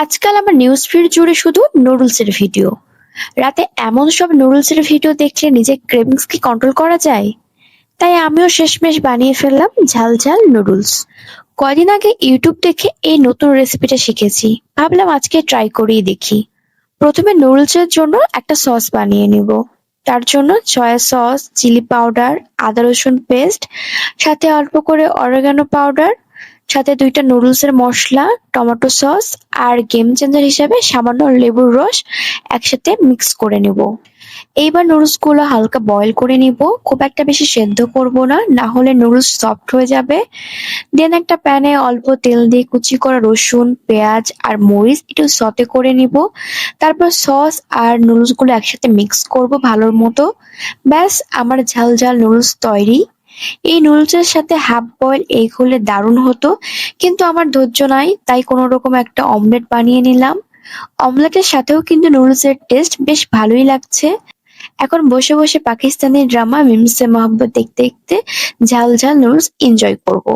আজকাল আমার news feed জুড়ে শুধু নুডলসের ভিডিও। রাতে এমন সব নুডলসের ভিডিও দেখলে নিজের ক্রেভিংস কি কন্ট্রোল করা যায়? তাই আমিও শেষমেশ বানিয়ে ফেললাম ঝাল ঝাল নুডলস। কয়দিন আগে ইউটিউব দেখে এই নতুন রেসিপিটা শিখেছি, ভাবলাম আজকে ট্রাই করেই দেখি। প্রথমে নুডলসের জন্য একটা সস বানিয়ে নিব। তার জন্য সয়া সস, চিলি পাউডার, আদা রসুন পেস্ট, সাথে অল্প করে অরিগানো পাউডার, সাথে ২টা নুডলসের মসলা, টমেটো সস আর গেম চেঞ্জার হিসেবে সামান্য লেবুর রস একসাথে মিক্স করে নিব। এইবার নুডলস গুলো হালকা বয়েল করে নিব, খুব একটা বেশি সেদ্ধ করব না, না হলে নুডলস সফট হয়ে যাবে। দেন একটা প্যানে অল্প তেল দিয়ে কুচি করা রসুন, পেঁয়াজ আর মরিচ একটু সতে করে নিব। তারপর সস আর নুডলস গুলো একসাথে মিক্স করব ভালো মতো। ব্যাস, আমার ঝাল ঝাল নুডলস তৈরি। এই নুডলসের সাথে হাফ বয়েল এগ হলে দারুণ হতো, কিন্তু আমার ধৈর্য নাই, তাই কোনো রকম একটা অমলেট বানিয়ে নিলাম। অমলেটের সাথেও কিন্তু নুডলসের টেস্ট বেশ ভালোই লাগছে। এখন বসে বসে পাকিস্তানি ড্রামা মিমসে মোহাম্মদ দেখতে দেখতে ঝাল ঝাল নুডলস এনজয় করব।